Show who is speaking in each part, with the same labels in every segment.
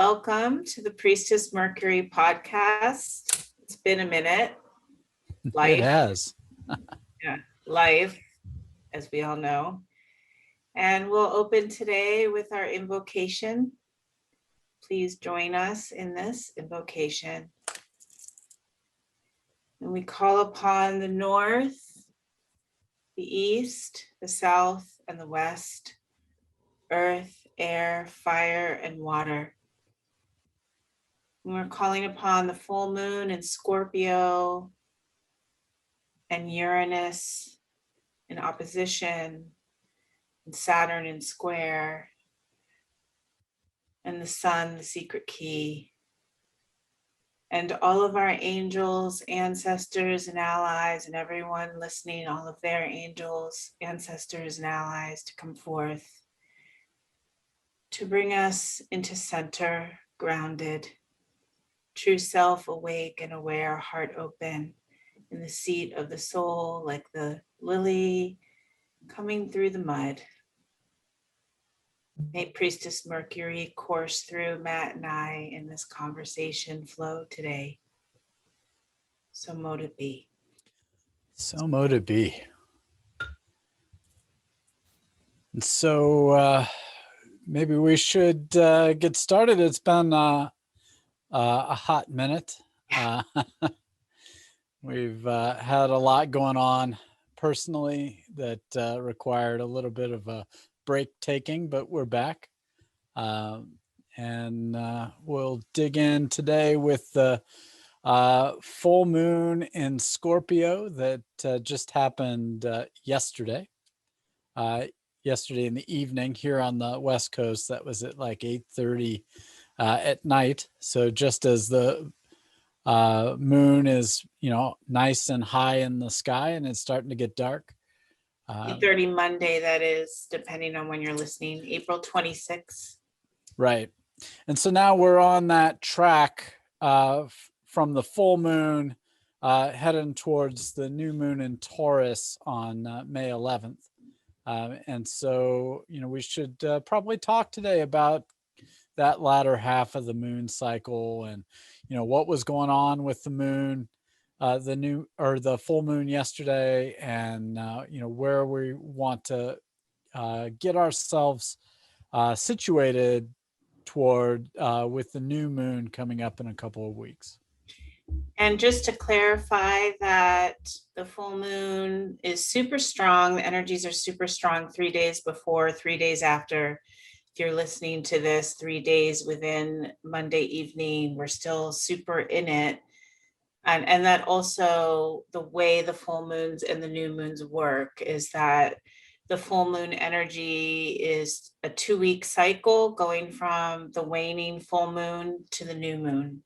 Speaker 1: Welcome to the Priestess Mercury podcast. It's been a minute.
Speaker 2: It has.
Speaker 1: Life, as we all know. And we'll open today with our invocation. Please join us in this invocation. And we call upon the north, the east, the south, and the west, earth, air, fire, and water. And we're calling upon the full moon in Scorpio and Uranus in opposition, and Saturn in square, and the sun, the secret key, and all of our angels, ancestors, and allies, and everyone listening, all of their angels, ancestors, and allies to come forth to bring us into center, grounded, true self, awake and aware, heart open, in the seat of the soul, like the lily coming through the mud. May Priestess Mercury course through Matt and I in this conversation flow today. So mote it be.
Speaker 2: So mote it be. And so maybe we should get started. It's been a hot minute. We've had a lot going on personally that required a little bit of a break taking, but we're back. And we'll dig in today with the full moon in Scorpio that just happened yesterday. Yesterday in the evening here on the West Coast. That was at like 8:30 at night. So just as the moon is, nice and high in the sky and it's starting to get dark.
Speaker 1: 8:30 Monday, that is, depending on when you're listening, April 26th.
Speaker 2: Right. And so now we're on that track from the full moon heading towards the new moon in Taurus on May 11th. And so, we should probably talk today about that latter half of the moon cycle and, what was going on with the moon, the full moon yesterday, and, where we want to get ourselves situated toward with the new moon coming up in a couple of weeks.
Speaker 1: And just to clarify that the full moon is super strong. The energies are super strong 3 days before, 3 days after. If you're listening to this 3 days within Monday evening, we're still super in it. And that also the way the full moons and the new moons work is that the full moon energy is a 2-week cycle going from the waning full moon to the new moon.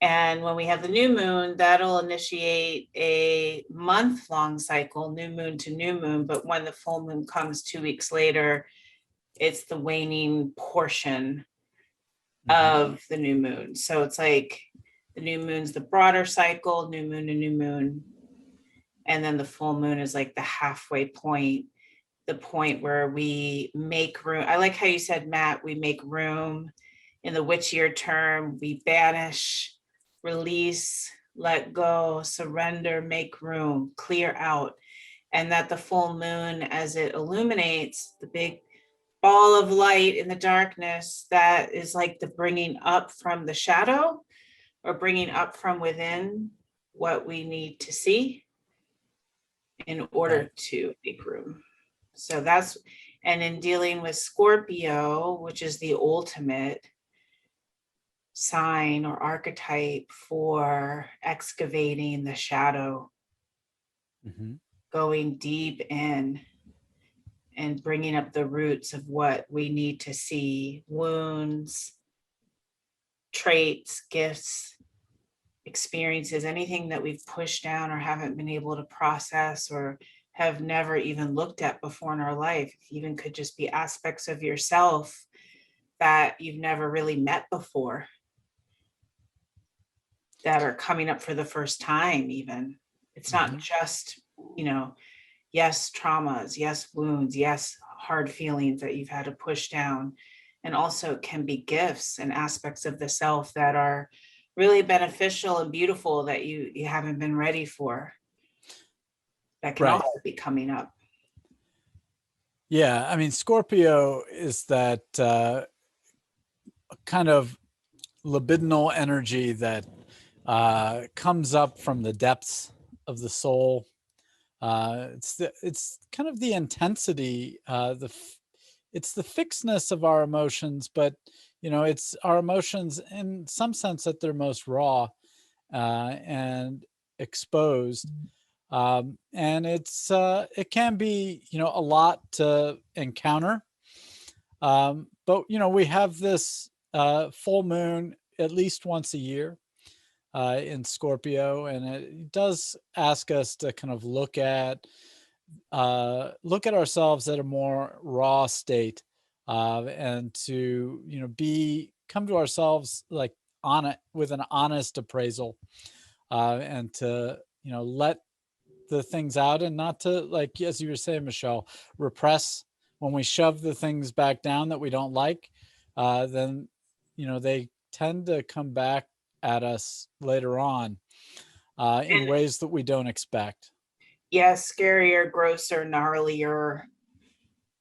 Speaker 1: And when we have the new moon, that'll initiate a month-long cycle, new moon to new moon. But when the full moon comes 2 weeks later, it's the waning portion of the new moon. So it's like the new moon's the broader cycle, new moon to new moon. And then the full moon is like the halfway point, the point where we make room. I like how you said, Matt, we make room. In the witchier term, we banish, release, let go, surrender, make room, clear out. And that the full moon, as it illuminates the big ball of light in the darkness, that is like the bringing up from the shadow or bringing up from within what we need to see in order to make room. So that's, and in dealing with Scorpio, which is the ultimate sign or archetype for excavating the shadow, going deep in and bringing up the roots of what we need to see, wounds, traits, gifts, experiences, anything that we've pushed down or haven't been able to process or have never even looked at before in our life. It even could just be aspects of yourself that you've never really met before that are coming up for the first time even. It's not just, yes, traumas, yes, wounds, yes, hard feelings that you've had to push down and also can be gifts and aspects of the self that are really beneficial and beautiful that you haven't been ready for, that can
Speaker 2: Right.
Speaker 1: also be coming up.
Speaker 2: Yeah. I mean, Scorpio is that kind of libidinal energy that comes up from the depths of the soul. It's kind of the intensity, it's the fixedness of our emotions, but it's our emotions in some sense at their most raw and exposed. And it can be a lot to encounter. But we have this full moon at least once a year in Scorpio, and it does ask us to kind of look at ourselves at a more raw state, and to come to ourselves like on it with an honest appraisal, and to let the things out, and not to, like as you were saying, Michelle, repress. When we shove the things back down that we don't like, then they tend to come back at us later on in
Speaker 1: And
Speaker 2: ways that we don't expect.
Speaker 1: yeah, scarier, grosser, gnarlier.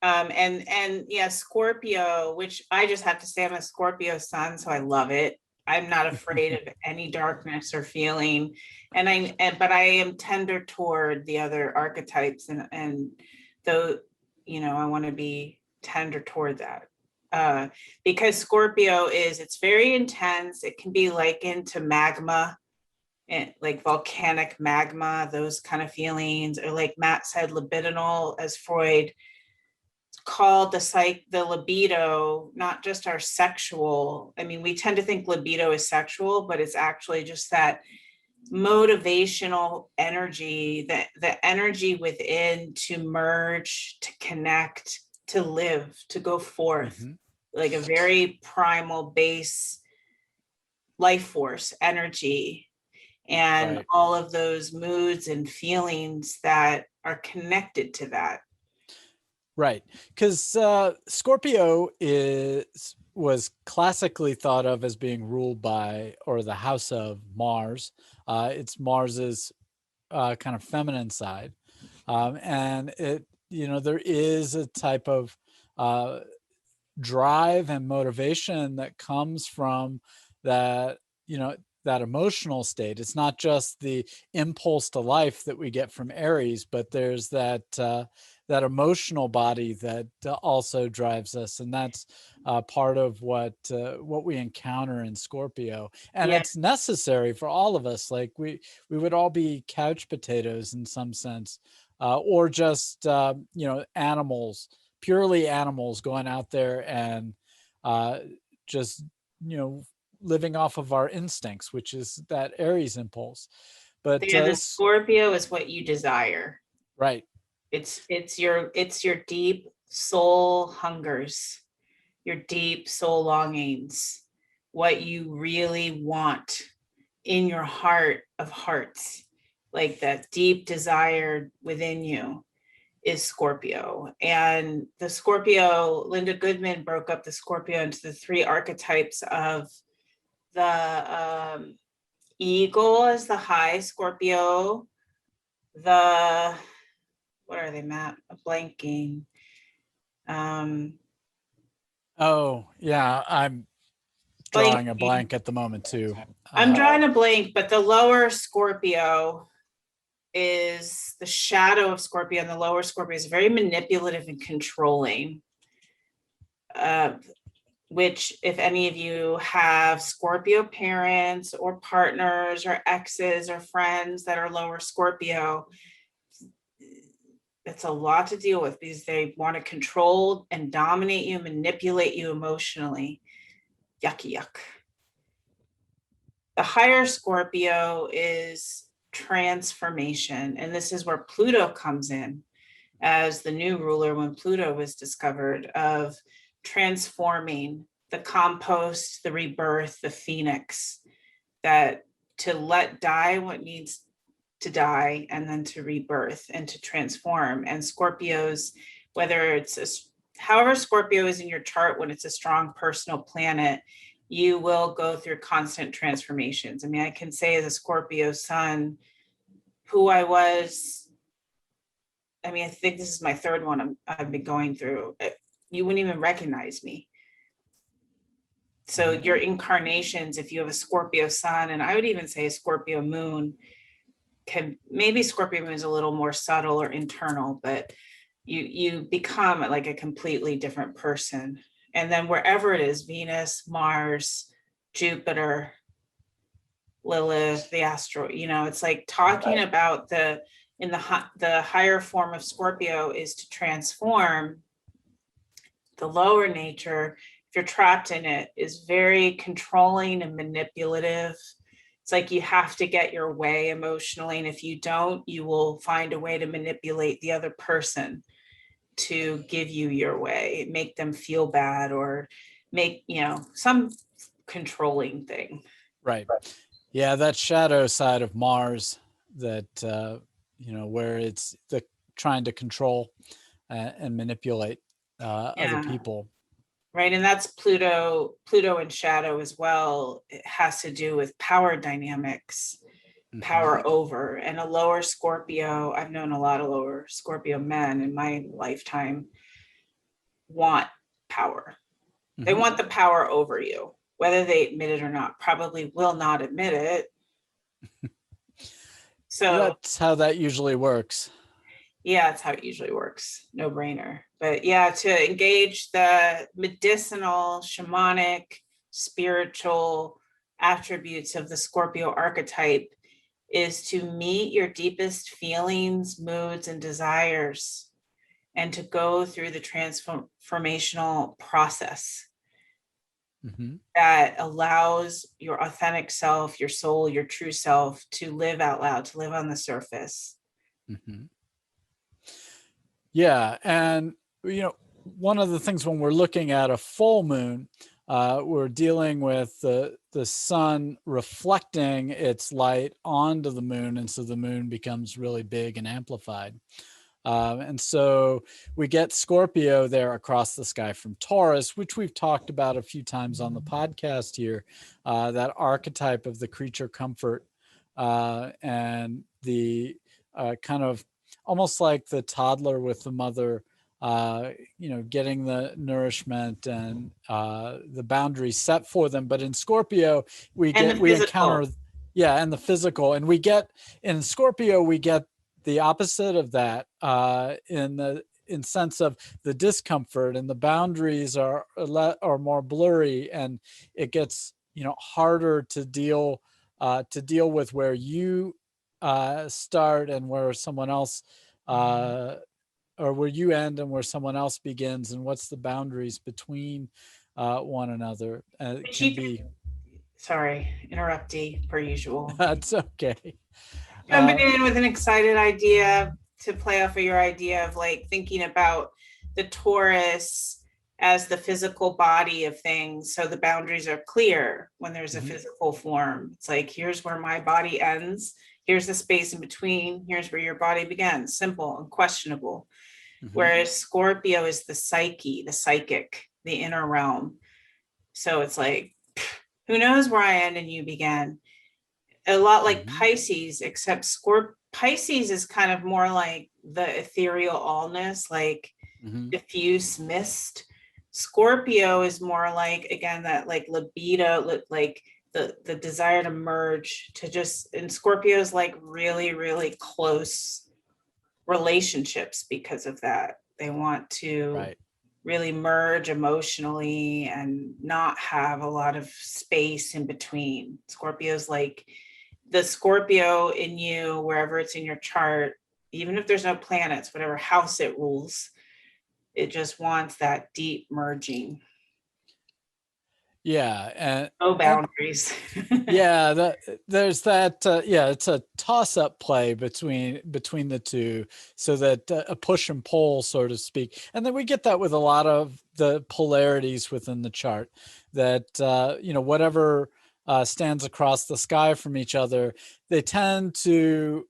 Speaker 1: And yeah, Scorpio, which I just have to say I'm a Scorpio sun, so I love it. I'm not afraid of any darkness or feeling. But I am tender toward the other archetypes, and though, I want to be tender toward that. Because Scorpio it's very intense. It can be likened to magma, and like volcanic magma, those kind of feelings, or like Matt said, libidinal, as Freud called the libido, not just our sexual. I mean, we tend to think libido is sexual, but it's actually just that motivational energy, that the energy within to merge, to connect, to live, to go forth,
Speaker 2: Mm-hmm.
Speaker 1: like a very primal base life force energy, and
Speaker 2: Right.
Speaker 1: all of those moods and feelings that are connected to that.
Speaker 2: Right. Because Scorpio was classically thought of as being ruled by, or the house of, Mars. It's Mars's kind of feminine side. And there is a type of drive and motivation that comes from that, that emotional state. It's not just the impulse to life that we get from Aries, but there's that emotional body that also drives us, and that's part of what we encounter in Scorpio. And
Speaker 1: Yeah,
Speaker 2: it's necessary for all of us. Like we would all be couch potatoes in some sense, or just animals, purely animals, going out there and just living off of our instincts, which is that Aries impulse. But
Speaker 1: the Scorpio is what you desire.
Speaker 2: right.
Speaker 1: It's your deep soul hungers, your deep soul longings, what you really want in your heart of hearts, like that deep desire within you, is Scorpio. And the Scorpio, Linda Goodman broke up the Scorpio into the three archetypes of the eagle as the high Scorpio, the, what are they, Matt? A blanking.
Speaker 2: Oh yeah, I'm drawing a
Speaker 1: Blanking.
Speaker 2: blank at the moment too.
Speaker 1: I'm drawing a blank, but the lower Scorpio is the shadow of Scorpio, and the lower Scorpio is very manipulative and controlling. Which, if any of you have Scorpio parents or partners or exes or friends that are lower Scorpio, it's a lot to deal with, because they want to control and dominate you, manipulate you emotionally. Yucky yuck. The higher Scorpio is transformation, and this is where Pluto comes in as the new ruler, when Pluto was discovered, of transforming the compost, the rebirth, the phoenix, that to let die what needs to die, and then to rebirth and to transform. And Scorpios, whether it's however Scorpio is in your chart, when it's a strong personal planet, you will go through constant transformations. I mean, I can say as a Scorpio sun, who I was, I mean, I think this is my third one I've been going through. You wouldn't even recognize me. So your incarnations, if you have a Scorpio sun, and I would even say a Scorpio moon, maybe Scorpio moon is a little more subtle or internal, but you become like a completely different person. And then wherever it is, Venus, Mars, Jupiter, Lilith, the asteroid, it's like talking about the higher form of Scorpio is to transform. The lower nature, if you're trapped in it, is very controlling and manipulative. It's like you have to get your way emotionally, and if you don't, you will find a way to manipulate the other person to give you your way, make them feel bad, or make, some controlling thing.
Speaker 2: Right. Yeah, that shadow side of Mars that, where it's trying to control and manipulate other people.
Speaker 1: Right. And that's Pluto in shadow as well. It has to do with power dynamics, power over. And a lower Scorpio, I've known a lot of lower Scorpio men in my lifetime, want power. They want the power over you, whether they admit it or not. Probably will not admit it. So
Speaker 2: that's how that usually works.
Speaker 1: Yeah, that's how it usually works. No brainer. But yeah, to engage the medicinal, shamanic, spiritual attributes of the Scorpio archetype is to meet your deepest feelings, moods, and desires, and to go through the transformational process that allows your authentic self, your soul, your true self to live out loud, to live on the surface.
Speaker 2: Yeah. And, one of the things when we're looking at a full moon, we're dealing with the sun reflecting its light onto the moon. And so the moon becomes really big and amplified. And so we get Scorpio there across the sky from Taurus, which we've talked about a few times on the podcast here, that archetype of the creature comfort and the kind of almost like the toddler with the mother, getting the nourishment and the boundaries set for them. But in Scorpio, we encounter, and the physical, and in Scorpio, we get the opposite of that in sense of the discomfort, and the boundaries are more blurry, and it gets harder to deal with where you start and where someone else or where you end and where someone else begins, and what's the boundaries between one another. It can be.
Speaker 1: Sorry, interruptee per usual.
Speaker 2: That's okay.
Speaker 1: Jumping in with an excited idea to play off of your idea of like thinking about the Taurus as the physical body of things. So the boundaries are clear when there's a physical form. It's like, here's where my body ends. Here's the space in between. Here's where your body begins. Simple, unquestionable. Whereas Scorpio is the psyche, the psychic, the inner realm. So it's like, who knows where I end and you begin. A lot like Pisces, except Pisces is kind of more like the ethereal allness, like diffuse mist. Scorpio is more like, again, that like libido, like the desire to merge, to just, and Scorpio is like really, really close relationships because of that. They want to really merge emotionally and not have a lot of space in between. Scorpio's like the Scorpio in you, wherever it's in your chart, even if there's no planets, whatever house it rules, it just wants that deep merging.
Speaker 2: Yeah. And
Speaker 1: no boundaries.
Speaker 2: There's that. It's a toss-up play between the two, so that a push and pull, so to speak. And then we get that with a lot of the polarities within the chart, that whatever stands across the sky from each other, they tend to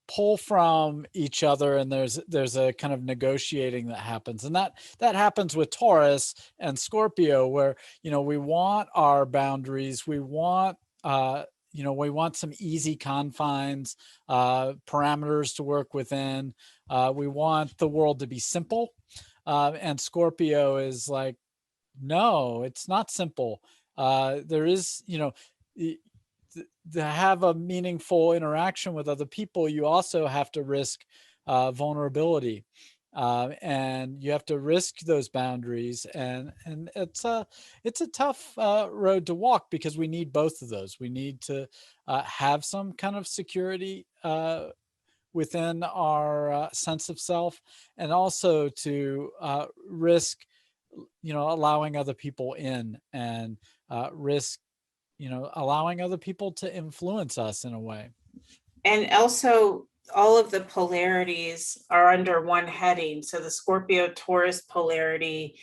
Speaker 2: pull from each other, and there's a kind of negotiating that happens, and that happens with Taurus and Scorpio, where we want our boundaries, we want we want some easy confines, parameters to work within. We want the world to be simple, and Scorpio is like, no, it's not simple. There is, to have a meaningful interaction with other people, you also have to risk vulnerability, and you have to risk those boundaries, and it's a tough road to walk, because we need both of those. We need to have some kind of security within our sense of self, and also to risk allowing other people in, and risk allowing other people to influence us in a way.
Speaker 1: And also, all of the polarities are under one heading. So the Scorpio Taurus polarity,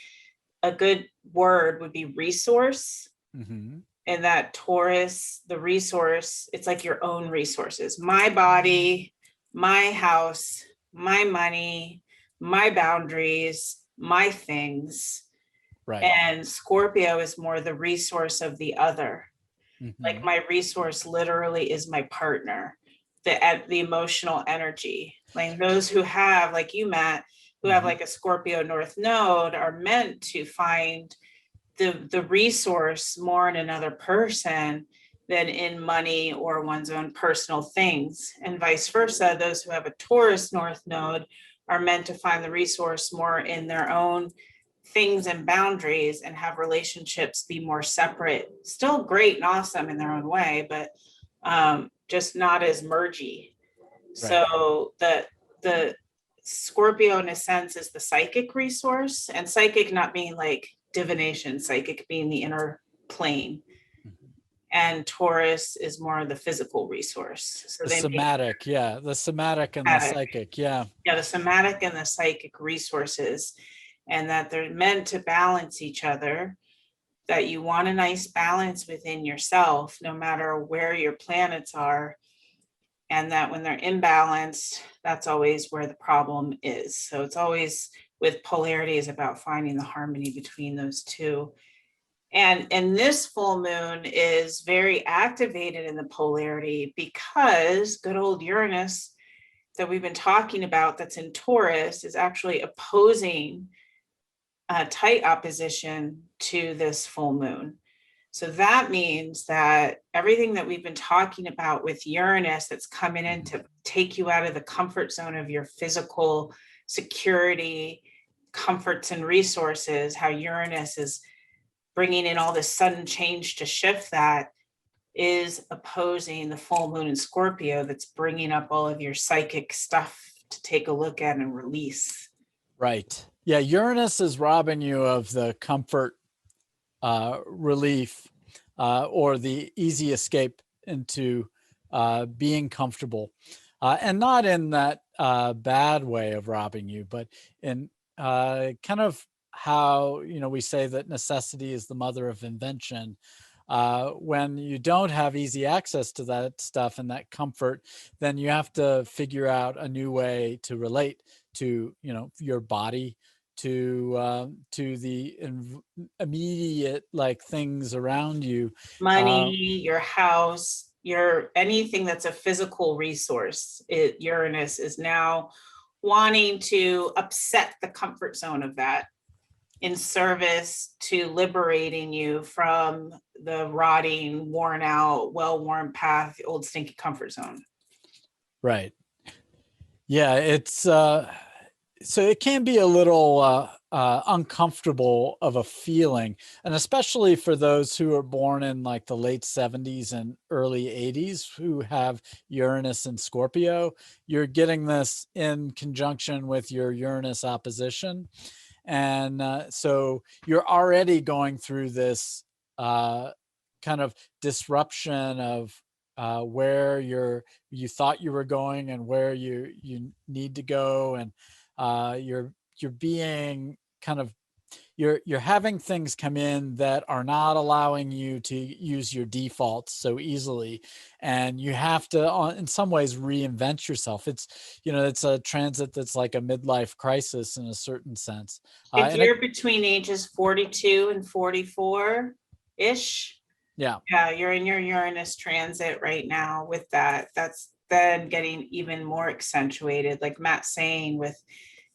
Speaker 1: a good word would be resource.
Speaker 2: Mm-hmm.
Speaker 1: And that Taurus, the resource, it's like your own resources. My body, my house, my money, my boundaries, my things.
Speaker 2: Right.
Speaker 1: And Scorpio is more the resource of the other.
Speaker 2: Mm-hmm.
Speaker 1: Like my resource literally is my partner, the emotional energy. Like those who have, like you, Matt, who have like a Scorpio North Node, are meant to find the resource more in another person than in money or one's own personal things, and vice versa. Those who have a Taurus North Node are meant to find the resource more in their own things and boundaries, and have relationships be more separate, still great and awesome in their own way, but just not as mergy. Right. So the Scorpio in a sense is the psychic resource, and psychic not being like divination, psychic being the inner plane. And Taurus is more the physical resource. So
Speaker 2: the somatic, the somatic and the psychic, the
Speaker 1: somatic and the psychic resources, and that they're meant to balance each other, that you want a nice balance within yourself, no matter where your planets are, and that when they're imbalanced, that's always where the problem is. So it's always, with polarity, is about finding the harmony between those two. And this full moon is very activated in the polarity, because good old Uranus that we've been talking about, that's in Taurus, is actually opposing tight opposition to this full moon. So that means that everything that we've been talking about with Uranus, that's coming in to take you out of the comfort zone of your physical security, comforts, and resources, how Uranus is bringing in all this sudden change to shift that, is opposing the full moon in Scorpio, that's bringing up all of your psychic stuff to take a look at and release.
Speaker 2: Right. Yeah, Uranus is robbing you of the comfort, relief, or the easy escape into being comfortable, and not in that bad way of robbing you, but in kind of how we say that necessity is the mother of invention. When you don't have easy access to that stuff and that comfort, then you have to figure out a new way to relate to your body, to the immediate like things around you,
Speaker 1: money, your house, your anything that's a physical resource. Uranus is now wanting to upset the comfort zone of that, in service to liberating you from the rotting, worn out, well-worn path, old stinky comfort zone.
Speaker 2: Right. Yeah, it's so it can be a little uncomfortable of a feeling, and especially for those who are born in like the late 70s and early 80s, who have Uranus and Scorpio. You're getting this in conjunction with your Uranus opposition, and so you're already going through this kind of disruption of where you thought you were going and where you need to go, and you're being kind of you're having things come in that are not allowing you to use your defaults so easily, and you have to in some ways reinvent yourself. It's, it's a transit that's like a midlife crisis in a certain sense.
Speaker 1: If
Speaker 2: And
Speaker 1: you're between ages 42 and 44 ish,
Speaker 2: yeah,
Speaker 1: you're in your Uranus transit right now with that. That's then getting even more accentuated, like Matt's saying, with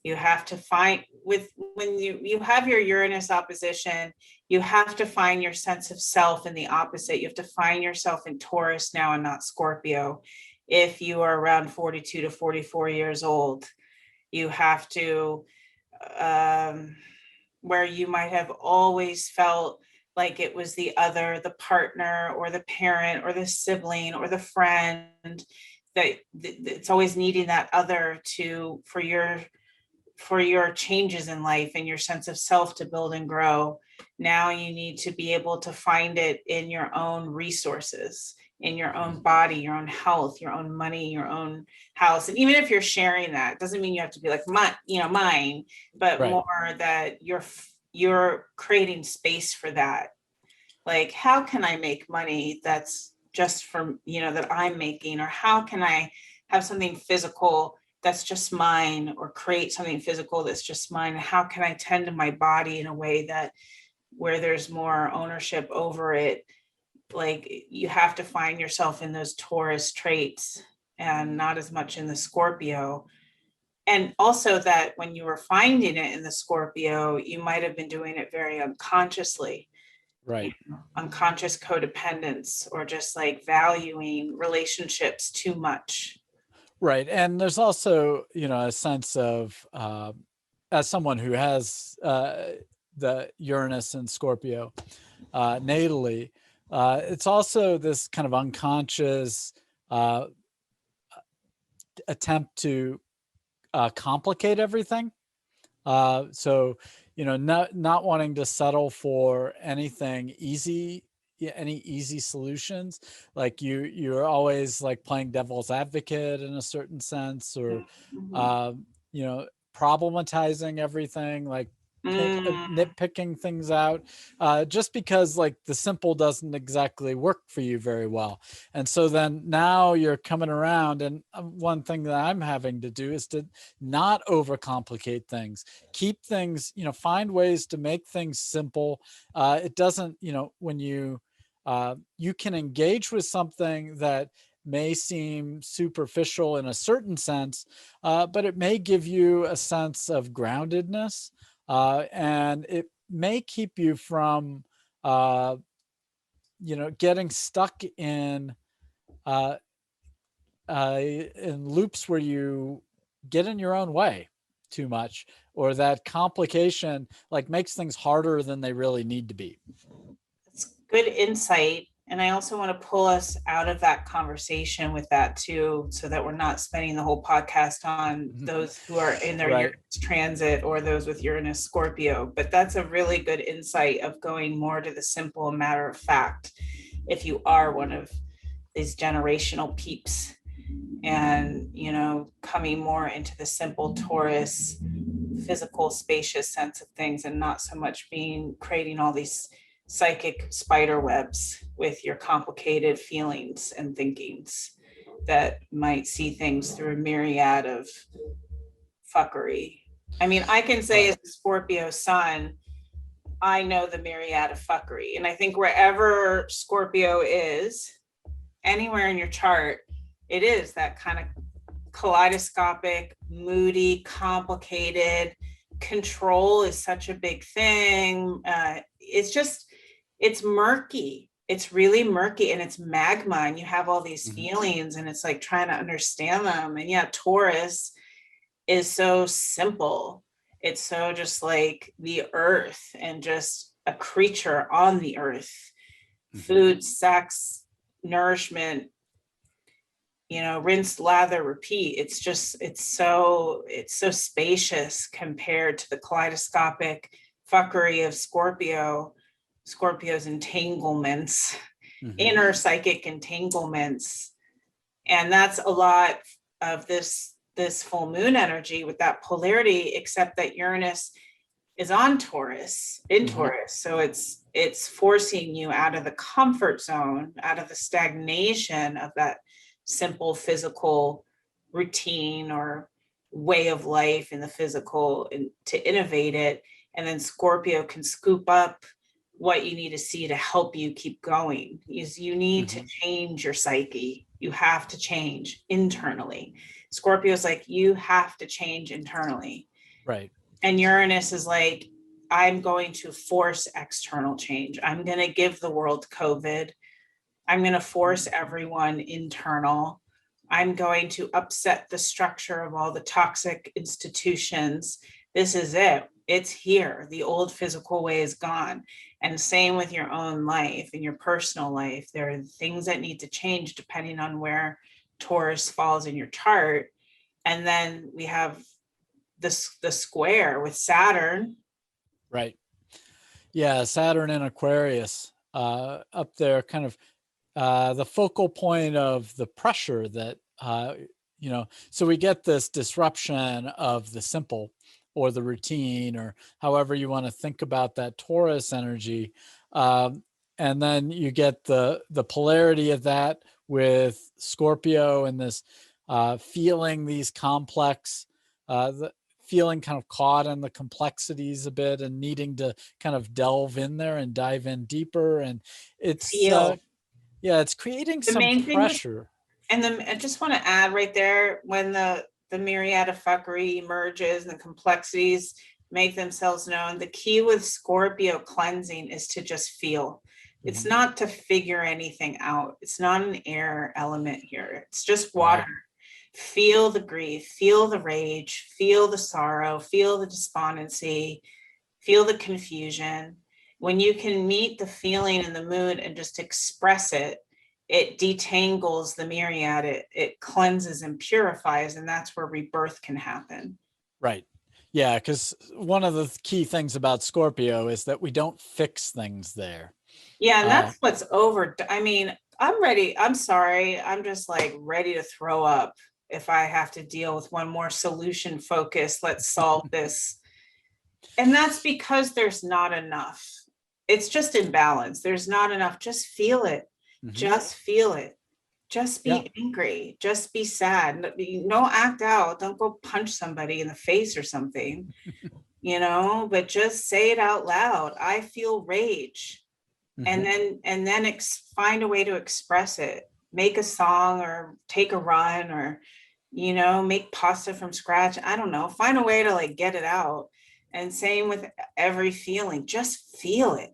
Speaker 1: you have to find with when you have your Uranus opposition, you have to find your sense of self in the opposite. You have to find yourself in Taurus now and not Scorpio. If you are around 42 to 44 years old, you have to where you might have always felt like it was the other, the partner or the parent or the sibling or the friend, that it's always needing that other to for your changes in life and your sense of self to build and grow. Now you need to be able to find it in your own resources, in your own body, your own health, your own money, your own house. And even if you're sharing that, doesn't mean you have to be like mine, but
Speaker 2: right.
Speaker 1: more that you're creating space for that. Like, how can I make money that's just from, that I'm making, or how can I have something physical that's just mine, or create something physical that's just mine? How can I tend to my body in a way that where there's more ownership over it? Like, you have to find yourself in those Taurus traits and not as much in the Scorpio. And also that when you were finding it in the Scorpio, you might have been doing it very unconsciously.
Speaker 2: Right.
Speaker 1: Unconscious codependence, or just like valuing relationships too much.
Speaker 2: Right. And there's also, a sense of, as someone who has the Uranus and Scorpio natally, it's also this kind of unconscious attempt to complicate everything. So, not wanting to settle for anything easy, any easy solutions. Like you're always like playing devil's advocate in a certain sense, or,
Speaker 1: Mhm.
Speaker 2: you know, problematizing everything, like nitpicking things out, just because like the simple doesn't exactly work for you very well. And so then now you're coming around, and one thing that I'm having to do is to not overcomplicate things, keep things, find ways to make things simple. It doesn't, when you can engage with something that may seem superficial in a certain sense, but it may give you a sense of groundedness, and it may keep you from, getting stuck uh, in loops where you get in your own way too much, or that complication like makes things harder than they really need to be.
Speaker 1: It's good insight. And I also want to pull us out of that conversation with that too, so that we're not spending the whole podcast on those who are in their
Speaker 2: Right.
Speaker 1: Uranus transit or those with Uranus Scorpio. But that's a really good insight of going more to the simple matter of fact. If you are one of these generational peeps, and coming more into the simple Taurus physical spacious sense of things, and not so much creating all these psychic spider webs with your complicated feelings and thinkings that might see things through a myriad of fuckery. I mean, I can say
Speaker 2: Right.
Speaker 1: as a Scorpio sun, I know the myriad of fuckery. And I think wherever Scorpio is, anywhere in your chart, it is that kind of kaleidoscopic, moody, complicated. Control is such a big thing. It's murky. It's really murky, and it's magma, and you have all these feelings, and it's like trying to understand them. And yeah, Taurus is so simple. It's so just like the earth and just a creature on the earth. Food, sex, nourishment, rinse, lather, repeat. It's so spacious compared to the kaleidoscopic fuckery of Scorpio's entanglements, inner psychic entanglements. And that's a lot of this full moon energy with that polarity, except that Uranus is on Taurus, in Taurus. So it's forcing you out of the comfort zone, out of the stagnation of that simple physical routine or way of life in the physical, and to innovate it. And then Scorpio can scoop up what you need to see to help you keep going. Is you need to change your psyche. You have to change internally. Scorpio is like, you have to change internally.
Speaker 2: Right.
Speaker 1: And Uranus is like, I'm going to force external change. I'm going to give the world COVID. I'm going to force everyone internal. I'm going to upset the structure of all the toxic institutions. This is it. It's here. The old physical way is gone. And same with your own life and your personal life. There are things that need to change depending on where Taurus falls in your chart. And then we have the square with Saturn.
Speaker 2: Right. Yeah, Saturn in Aquarius, up there, kind of the focal point of the pressure that, so we get this disruption of the simple or the routine, or however you want to think about that Taurus energy. And then you get the polarity of that with Scorpio and this feeling these complex, feeling kind of caught in the complexities a bit and needing to kind of delve in there and dive in deeper. And it's, it's creating
Speaker 1: the
Speaker 2: some
Speaker 1: main
Speaker 2: pressure.
Speaker 1: And then I just want to add right there, when the myriad of fuckery emerges and the complexities make themselves known, the key with Scorpio cleansing is to just feel. It's not to figure anything out. It's not an air element here. It's just water. Right. Feel the grief, feel the rage, feel the sorrow, feel the despondency, feel the confusion. When you can meet the feeling and the mood and just express it, it detangles the myriad, it cleanses and purifies, and that's where rebirth can happen.
Speaker 2: Right. Yeah, because one of the key things about Scorpio is that we don't fix things there.
Speaker 1: Yeah, and that's what's over. I mean, I'm ready. I'm sorry. I'm just like ready to throw up if I have to deal with one more solution focus. Let's solve this. And that's because there's not enough. It's just imbalance. There's not enough. Just feel it. Just feel it. Just be angry. Just be sad. Don't act out. Don't go punch somebody in the face or something, but just say it out loud. I feel rage. And then find a way to express it. Make a song or take a run or, make pasta from scratch. I don't know. Find a way to like get it out. And same with every feeling. Just feel it.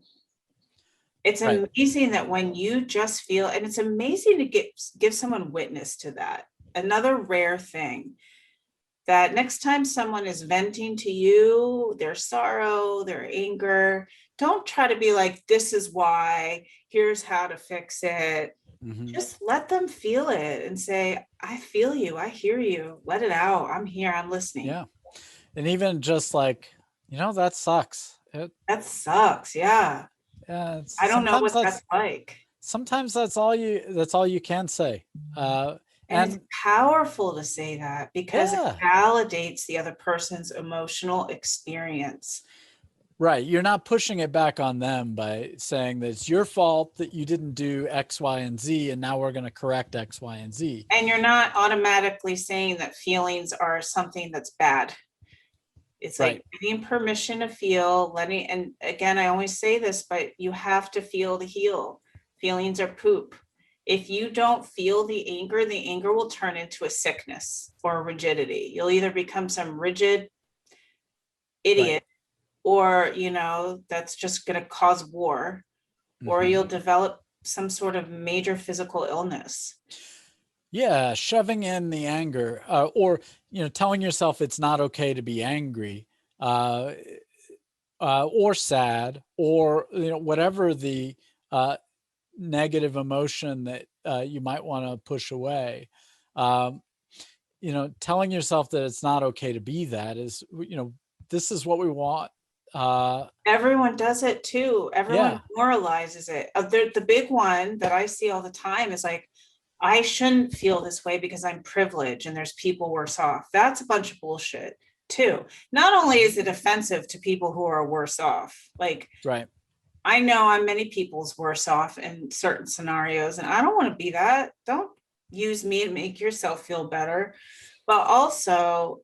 Speaker 1: It's amazing that when you just feel, and it's amazing to give someone witness to that. Another rare thing, that next time someone is venting to you, their sorrow, their anger, don't try to be like, this is why, here's how to fix it. Just let them feel it and say, I feel you, I hear you, let it out. I'm here, I'm listening.
Speaker 2: Yeah. And even just like, that sucks.
Speaker 1: That sucks. Yeah.
Speaker 2: Yeah,
Speaker 1: I don't know what that's like.
Speaker 2: Sometimes that's all you can say.
Speaker 1: And it's powerful to say that because it validates the other person's emotional experience.
Speaker 2: Right. You're not pushing it back on them by saying that it's your fault that you didn't do X, Y, and Z, and now we're going to correct X, Y, and Z.
Speaker 1: And you're not automatically saying that feelings are something that's bad. It's like giving permission to feel, and again, I always say this, but you have to feel to heal. Feelings are poop. If you don't feel the anger will turn into a sickness or a rigidity. You'll either become some rigid idiot, or, that's just going to cause war, or you'll develop some sort of major physical illness.
Speaker 2: Yeah, shoving in the anger, or telling yourself it's not okay to be angry, or sad, or whatever the negative emotion that you might want to push away. Telling yourself that it's not okay to be that is, this is what we want.
Speaker 1: Everyone does it too. Everyone moralizes it. The big one that I see all the time is like, I shouldn't feel this way because I'm privileged and there's people worse off. That's a bunch of bullshit. too. Not only is it offensive to people who are worse off, like
Speaker 2: Right.
Speaker 1: I know I'm many people's worse off in certain scenarios, and I don't want to be that. Don't use me to make yourself feel better. But also,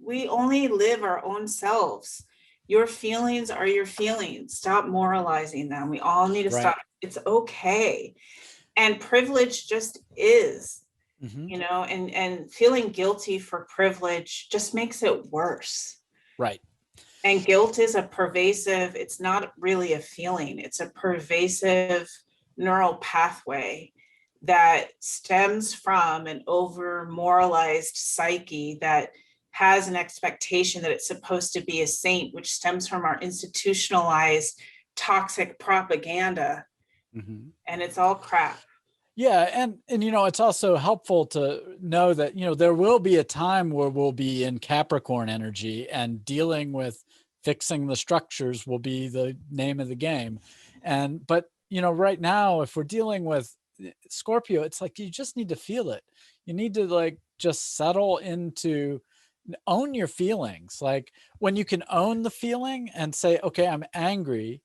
Speaker 1: we only live our own selves. Your feelings are your feelings. Stop moralizing them. We all need to
Speaker 2: Right.
Speaker 1: stop. It's okay. And privilege just is,
Speaker 2: Hmm.
Speaker 1: and feeling guilty for privilege just makes it worse.
Speaker 2: Right.
Speaker 1: And guilt is a pervasive, it's not really a feeling, it's a pervasive neural pathway that stems from an over moralized psyche that has an expectation that it's supposed to be a saint, which stems from our institutionalized toxic propaganda.
Speaker 2: Hmm.
Speaker 1: And it's all crap.
Speaker 2: Yeah, and it's also helpful to know that there will be a time where we'll be in Capricorn energy, and dealing with fixing the structures will be the name of the game. And but right now, if we're dealing with Scorpio, it's like you just need to feel it. You need to like just settle into, own your feelings. Like when you can own the feeling and say, okay, I'm angry,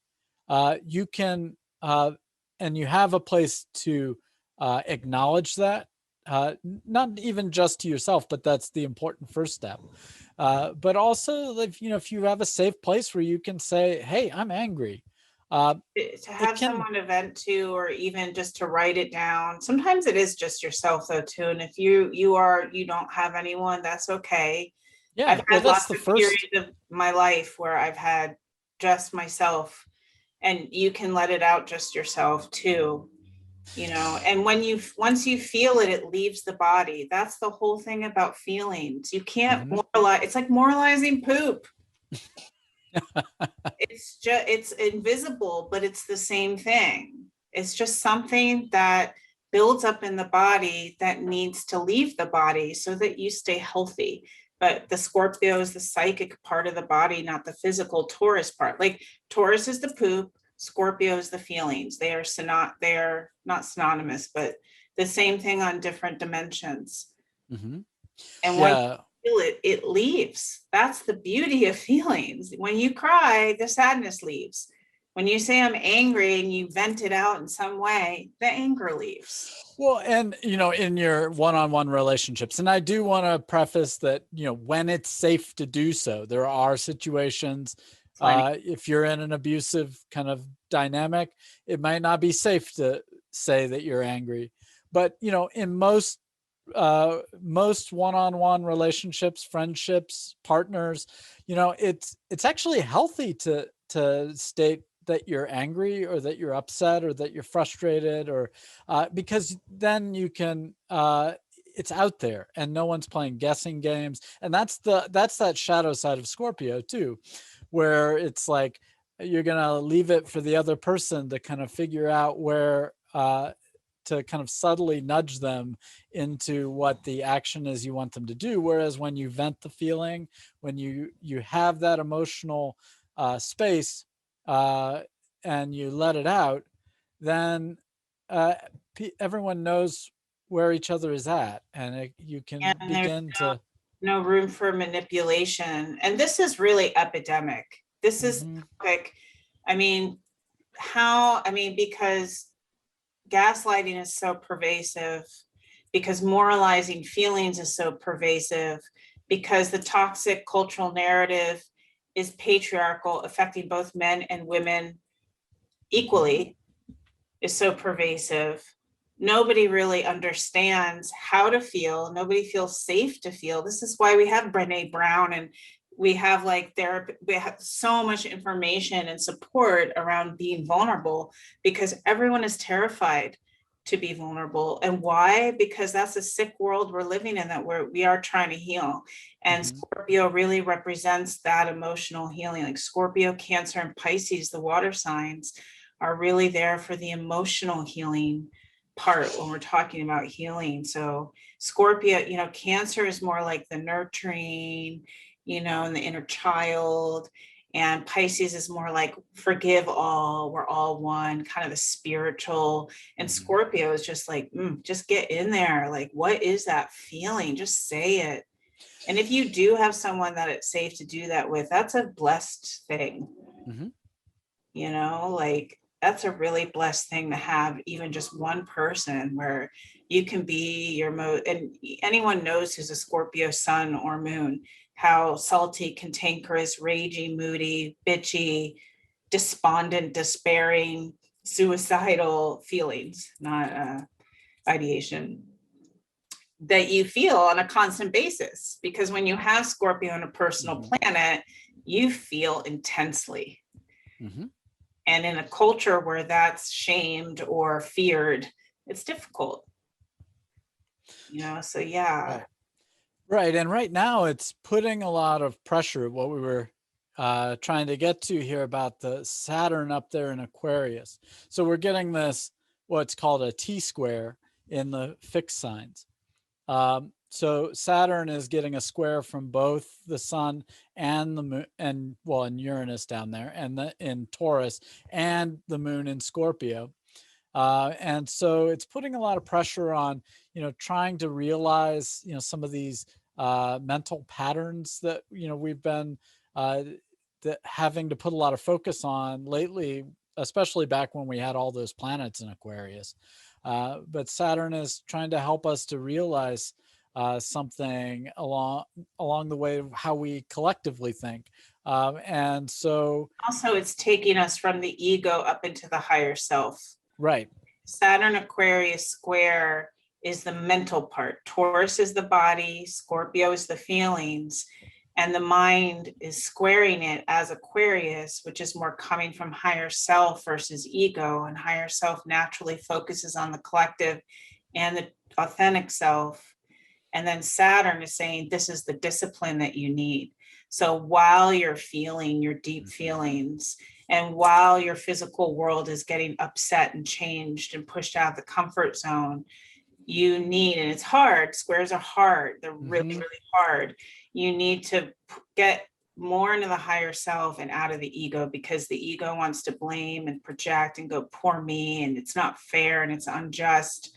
Speaker 2: you can and you have a place to acknowledge that, not even just to yourself, but that's the important first step. But also, if you have a safe place where you can say, hey, I'm angry,
Speaker 1: To
Speaker 2: it
Speaker 1: have
Speaker 2: can.
Speaker 1: someone to vent to, or even just to write it down. Sometimes it is just yourself though too, and if you don't have anyone, that's okay. I've
Speaker 2: Yeah, well,
Speaker 1: had
Speaker 2: that's
Speaker 1: lots
Speaker 2: the
Speaker 1: of
Speaker 2: first.
Speaker 1: periods of my life where I've had just myself, and you can let it out just yourself too. And once you feel it, it leaves the body. That's the whole thing about feelings. You can't
Speaker 2: Mhm.
Speaker 1: moralize. It's like moralizing poop. It's invisible, but it's the same thing. It's just something that builds up in the body that needs to leave the body so that you stay healthy. But the Scorpio is the psychic part of the body, not the physical Taurus part. Like Taurus is the poop, Scorpio is the feelings. They are not synonymous, but the same thing on different dimensions.
Speaker 2: Mhm.
Speaker 1: And once
Speaker 2: Yeah.
Speaker 1: you feel it, it leaves. That's the beauty of feelings. When you cry, the sadness leaves. When you say I'm angry and you vent it out in some way, the anger leaves.
Speaker 2: Well, and in your one-on-one relationships, and I do want to preface that, when it's safe to do so, there are situations,
Speaker 1: Plenty.
Speaker 2: if you're in an abusive kind of dynamic, it might not be safe to say that you're angry. But, in most one-on-one relationships, friendships, partners, it's actually healthy to state that you're angry, or that you're upset, or that you're frustrated, or because then you can, it's out there and no one's playing guessing games. And that's that shadow side of Scorpio too, where it's like you're gonna leave it for the other person to kind of figure out where, to kind of subtly nudge them into what the action is you want them to do. Whereas when you vent the feeling, when you have that emotional space, uh, and you let it out, then uh, everyone knows where each other is at, and you
Speaker 1: And
Speaker 2: can
Speaker 1: there's
Speaker 2: begin to.
Speaker 1: no room for manipulation. And this is really epidemic. This is
Speaker 2: Mhm.
Speaker 1: like, I mean, because gaslighting is so pervasive, because moralizing feelings is so pervasive, because the toxic cultural narrative is patriarchal, affecting both men and women equally, is so pervasive. Nobody really understands how to feel. Nobody feels safe to feel. This is why we have Brene Brown, and we have like therapy. We have so much information and support around being vulnerable, because everyone is terrified to be vulnerable. And why? Because that's a sick world we're living in, that we are trying to heal. And
Speaker 2: Mhm.
Speaker 1: Scorpio really represents that emotional healing. Like Scorpio, Cancer, and Pisces, the water signs, are really there for the emotional healing part when we're talking about healing. So Scorpio, Cancer is more like the nurturing, and the inner child. And Pisces is more like forgive all, we're all one, kind of the spiritual. And
Speaker 2: Mhm.
Speaker 1: Scorpio is just like, just get in there. Like, what is that feeling? Just say it. And if you do have someone that it's safe to do that with, that's a blessed thing.
Speaker 2: Mm-hmm.
Speaker 1: You know, like that's a really blessed thing to have, even just one person where you can be your and anyone knows who's a Scorpio sun or moon, how salty, cantankerous, raging, moody, bitchy, despondent, despairing, suicidal feelings, not ideation, that you feel on a constant basis. Because when you have Scorpio on a personal planet, you feel intensely.
Speaker 2: Mm-hmm.
Speaker 1: And in a culture where that's shamed or feared, it's difficult. You know, so yeah.
Speaker 2: Right. And right now it's putting a lot of pressure, what we were trying to get to here about the Saturn up there in Aquarius. So we're getting this, what's called a T-square in the fixed signs. So Saturn is getting a square from both the sun and the moon, and Uranus down there, and in Taurus, and the moon in Scorpio. And so it's putting a lot of pressure on, trying to realize, some of these mental patterns that, we've been having to put a lot of focus on lately, especially back when we had all those planets in Aquarius. But Saturn is trying to help us to realize something along the way of how we collectively think. And so
Speaker 1: also it's taking us from the ego up into the higher self.
Speaker 2: Right.
Speaker 1: Saturn Aquarius square is the mental part. Taurus is the body, Scorpio is the feelings, and the mind is squaring it as Aquarius, which is more coming from higher self versus ego. And higher self naturally focuses on the collective and the authentic self. And then Saturn is saying, this is the discipline that you need. So while you're feeling your deep feelings, and while your physical world is getting upset and changed and pushed out of the comfort zone, you need, and it's hard, squares are hard, they're really, really hard. You need to get more into the higher self and out of the ego, because the ego wants to blame and project and go, poor me, and it's not fair and it's unjust.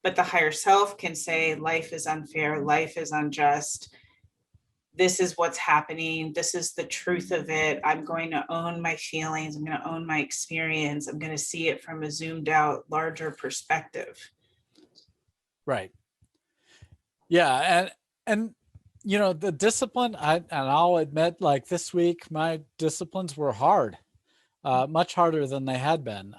Speaker 1: But the higher self can say, life is unfair, life is unjust. This is what's happening. This is the truth of it. I'm going to own my feelings. I'm going to own my experience. I'm going to see it from a zoomed out, larger perspective.
Speaker 2: Right. Yeah. And the discipline, I'll admit, like this week, my disciplines were hard, much harder than they had been.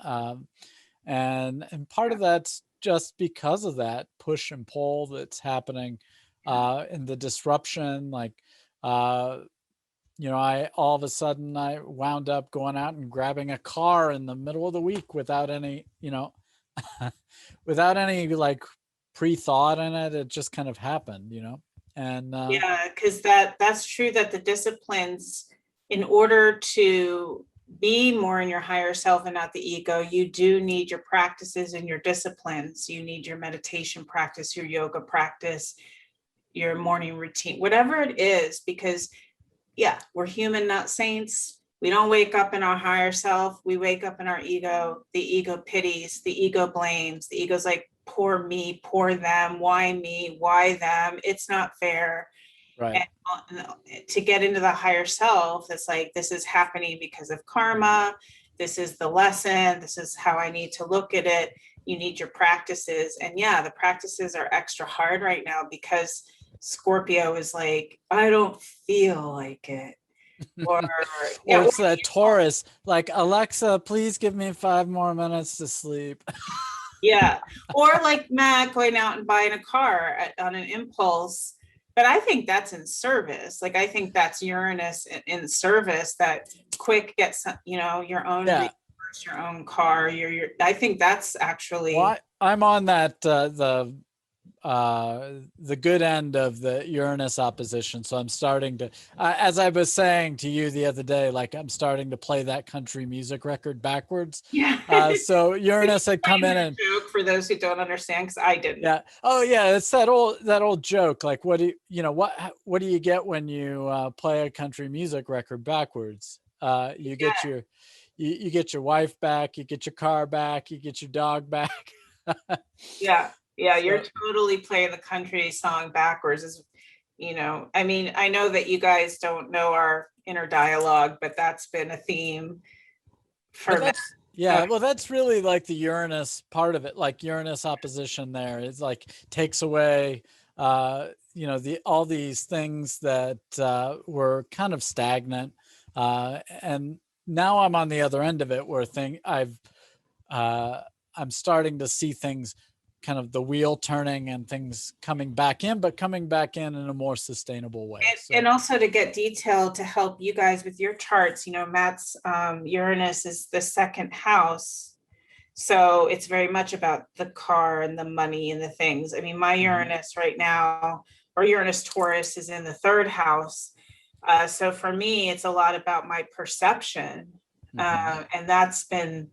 Speaker 2: And part of that's just because of that push and pull that's happening in the disruption. Like, I all of a sudden I wound up going out and grabbing a car in the middle of the week without any, without any like pre-thought in it. It just kind of happened, and
Speaker 1: yeah, because that's true, that the disciplines, in order to be more in your higher self and not the ego, you do need your practices and your disciplines. You need your meditation practice, your yoga practice, your morning routine, whatever it is, because yeah, we're human, not saints. We don't wake up in our higher self. We wake up in our ego. The ego pities, the ego blames, the ego's like, poor me, poor them, why me, why them? It's not fair.
Speaker 2: right.
Speaker 1: And to get into the higher self, it's like, this is happening because of karma. This is the lesson. This is how I need to look at it. You need your practices. And yeah, the practices are extra hard right now because Scorpio is like, I don't feel like it. Or yeah,
Speaker 2: it's that Taurus, like, Alexa, please give me 5 more minutes to sleep.
Speaker 1: yeah. Or like Matt going out and buying a car on an impulse. But I think that's in service. Like, I think that's Uranus in service, that quick gets, your own resource, your own car. I think that's actually.
Speaker 2: Well, I'm on that, the good end of the Uranus opposition. So I'm starting to, as I was saying to you the other day, like I'm starting to play that country music record backwards.
Speaker 1: Yeah.
Speaker 2: So Uranus had come in and
Speaker 1: joke for those who don't understand, because I didn't.
Speaker 2: Yeah. Oh yeah. It's that old joke. Like, what do what do you get when you play a country music record backwards? You get your, you get your wife back, you get your car back, you get your dog back.
Speaker 1: Yeah. You're totally playing the country song backwards. You know, I mean, I know that you guys don't know our inner dialogue, but that's been a theme
Speaker 2: But
Speaker 1: for me.
Speaker 2: that's, yeah, well, that's really like the Uranus part of it. Like Uranus opposition there is like takes away, the all these things that were kind of stagnant, and now I'm on the other end of it where uh, I'm starting to see things, kind of the wheel turning and things coming back in, but coming back in a more sustainable way. So
Speaker 1: And also to get detail to help you guys with your charts, you know, Matt's Uranus is the second house. So it's very much about the car and the money and the things. I mean, my Uranus right now, or Uranus Taurus, is in the third house. So for me, it's a lot about my perception. And that's been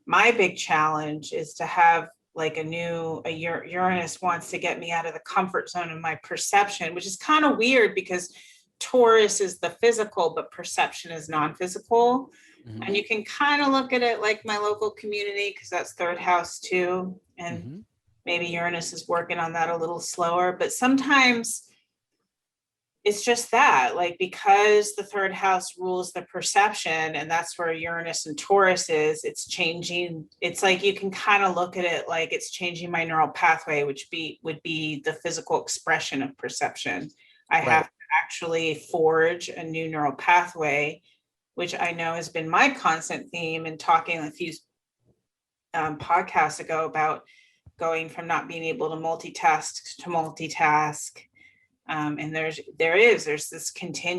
Speaker 1: my big challenge, is to have like a Uranus wants to get me out of the comfort zone of my perception, which is kind of weird because Taurus is the physical, but perception is non-physical. And you can kind of look at it like my local community, because that's third house too. And maybe Uranus is working on that a little slower, but sometimes it's just that, like, because the third house rules the perception, and that's where Uranus and Taurus is, it's changing. It's like you can kind of look at it like it's changing my neural pathway, which would be the physical expression of perception. I have to actually forge a new neural pathway, which I know has been my constant theme in talking a few podcasts ago about going from not being able to multitask to multitask. And there's this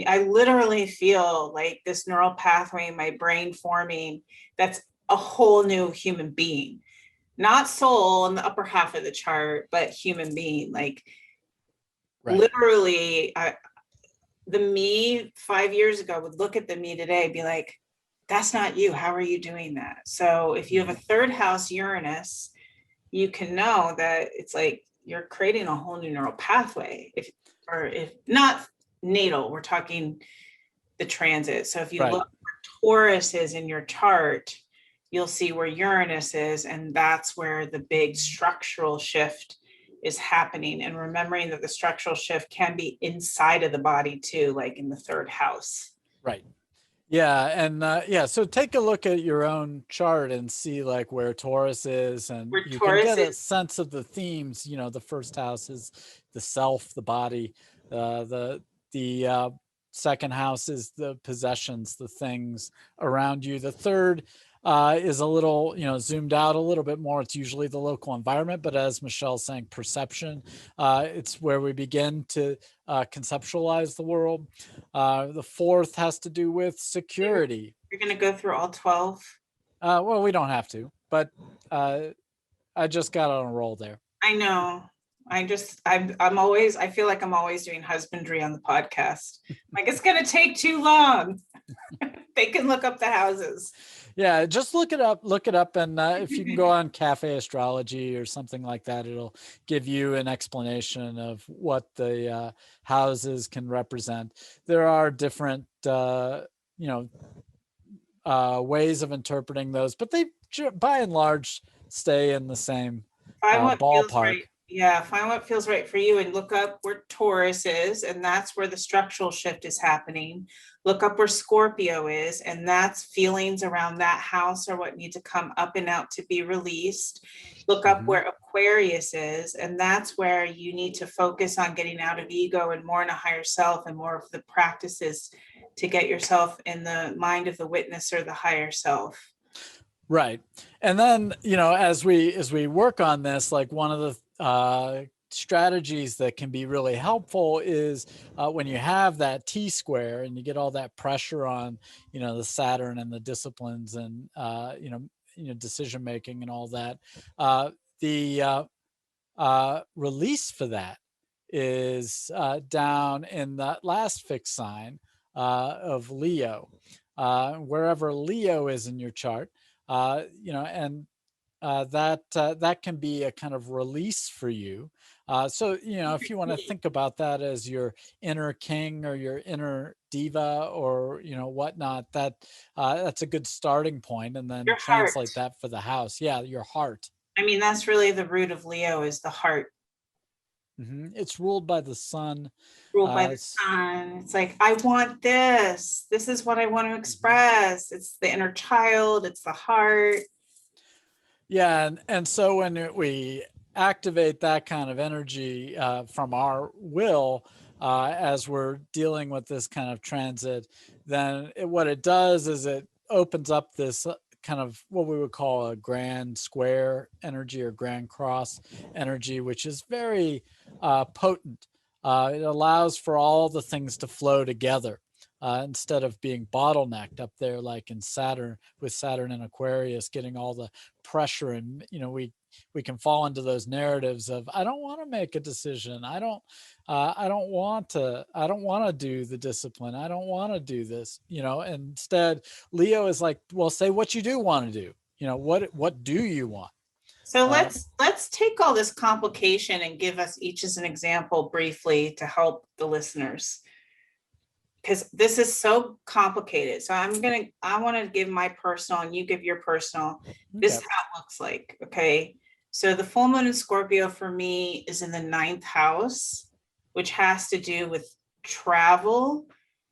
Speaker 1: I literally feel like this neural pathway in my brain forming, that's a whole new human being, not soul in the upper half of the chart, but human being. Like literally, the me 5 years ago would look at the me today and be like, that's not you. How are you doing that? So if you have a third house Uranus, you can know that it's like you're creating a whole new neural pathway. If not natal, we're talking the transit. So if you look where Taurus is in your chart, you'll see where Uranus is, and that's where the big structural shift is happening. And remembering that the structural shift can be inside of the body too, like in the third house.
Speaker 2: Right. Yeah. And so take a look at your own chart and see like where Taurus is, and
Speaker 1: Where
Speaker 2: you can
Speaker 1: Taurus
Speaker 2: get a
Speaker 1: is,
Speaker 2: sense of the themes. You know, the first house is the self, the body, the second house is the possessions, the things around you. The third is a little, zoomed out a little bit more. It's usually the local environment, but as Michelle's saying, perception, it's where we begin to conceptualize the world. The fourth has to do with security.
Speaker 1: you're going to go through all 12.
Speaker 2: Well, we don't have to, but I just got on a roll there.
Speaker 1: I know. I feel like I'm always doing husbandry on the podcast. Like, it's going to take too long. They can look up the houses.
Speaker 2: Yeah, just look it up. And if you can go on Cafe Astrology or something like that, it'll give you an explanation of what the houses can represent. There are different, ways of interpreting those, but they, by and large, stay in the same ballpark.
Speaker 1: Find what feels right for you, and look up where Taurus is, and that's where the structural shift is happening. Look up where Scorpio is, and that's feelings around that house or what needs to come up and out to be released. Look up where Aquarius is, and that's where you need to focus on getting out of ego and more in a higher self, and more of the practices to get yourself in the mind of the witness or the higher self.
Speaker 2: Right. And then, as we work on this, like one of the strategies that can be really helpful is when you have that T square and you get all that pressure on, the Saturn and the disciplines and, decision making and all that. The release for that is down in that last fixed sign of Leo, wherever Leo is in your chart. And that can be a kind of release for you. So, if you want to think about that as your inner king or your inner diva or, whatnot, that's a good starting point. And then translate that for the house. Yeah, your heart.
Speaker 1: I mean, that's really the root of Leo, is the heart.
Speaker 2: It's ruled by the sun.
Speaker 1: Ruled by the
Speaker 2: It's,
Speaker 1: sun. It's like, I want this. This is what I want to
Speaker 2: mhm.
Speaker 1: express. It's the inner child, it's the heart.
Speaker 2: Yeah, and so when we activate that kind of energy from our will as we're dealing with this kind of transit, then what it does is it opens up this kind of what we would call a grand square energy or grand cross energy, which is very potent. It allows for all the things to flow together. Instead of being bottlenecked up there like in Saturn, with Saturn and Aquarius getting all the pressure, and we can fall into those narratives of I don't want to make a decision, I don't want to do the discipline, I don't want to do this, instead Leo is like, well, say what you do want to do, what do you want.
Speaker 1: So
Speaker 2: uh,
Speaker 1: let's take all this complication and give us each as an example briefly to help the listeners, because this is so complicated. So I want to give my personal and you give your personal. This
Speaker 2: okay.
Speaker 1: is how it looks like. Okay. So the full moon in Scorpio for me is in the ninth house, which has to do with travel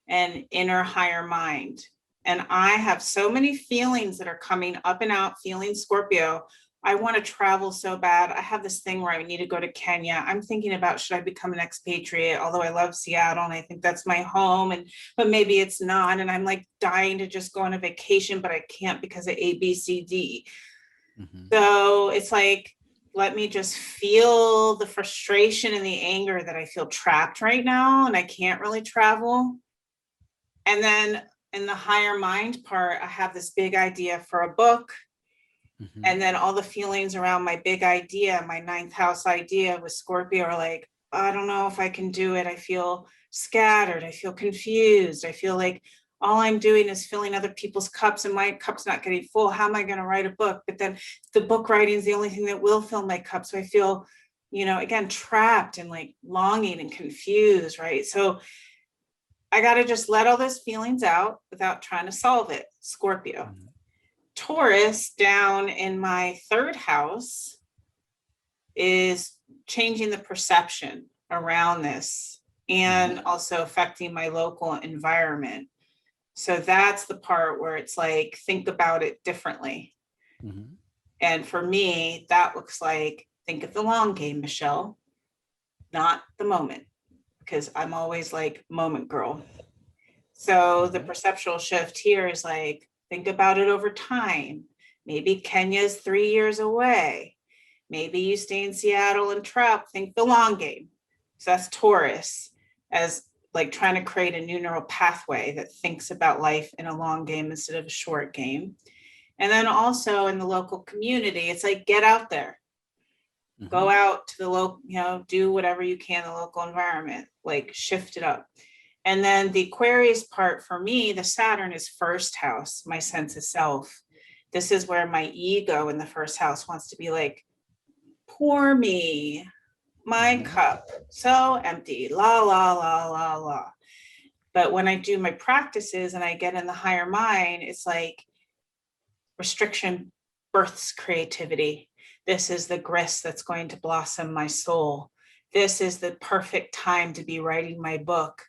Speaker 1: and inner higher mind. And I have so many feelings that are coming up and out, feeling Scorpio. I want to travel so bad. I have this thing where I need to go to Kenya. I'm thinking about, should I become an expatriate? Although I love Seattle and I think that's my home, but maybe it's not. And I'm like dying to just go on a vacation, but I can't because of A, B, C, D.
Speaker 2: Mm-hmm.
Speaker 1: So it's like, let me just feel the frustration and the anger that I feel trapped right now and I can't really travel. And then in the higher mind part, I have this big idea for a book.
Speaker 2: Mm-hmm.
Speaker 1: And then all the feelings around my big idea, my ninth house idea with Scorpio are like, I don't know if I can do it. I feel scattered. I feel confused. I feel like all I'm doing is filling other people's cups and my cup's not getting full. How am I going to write a book? But then the book writing is the only thing that will fill my cup. So I feel, again, trapped and like longing and confused, right? So I got to just let all those feelings out without trying to solve it. Scorpio.
Speaker 2: Mm-hmm.
Speaker 1: Taurus down in my third house is changing the perception around this
Speaker 2: Mm-hmm.
Speaker 1: and also affecting my local environment. So that's the part where it's like, think about it differently.
Speaker 2: Mm-hmm.
Speaker 1: And for me, that looks like, think of the long game, Michelle, not the moment, because I'm always like moment girl. So the
Speaker 2: Mm-hmm.
Speaker 1: perceptual shift here is like, think about it over time. Maybe Kenya's 3 years away. Maybe you stay in Seattle and trap, think the long game. So that's Taurus, as like trying to create a new neural pathway that thinks about life in a long game instead of a short game. And then also in the local community, it's like, get out there,
Speaker 2: Mm-hmm.
Speaker 1: go out to the local, do whatever you can in the local environment, like shift it up. And then the Aquarius part for me, the Saturn is first house, my sense of self. This is where my ego in the first house wants to be like, pour me, my
Speaker 2: Mm-hmm.
Speaker 1: cup, so empty, la, la, la, la, la. But when I do my practices and I get in the higher mind, it's like restriction births creativity. This is the grist that's going to blossom my soul. This is the perfect time to be writing my book.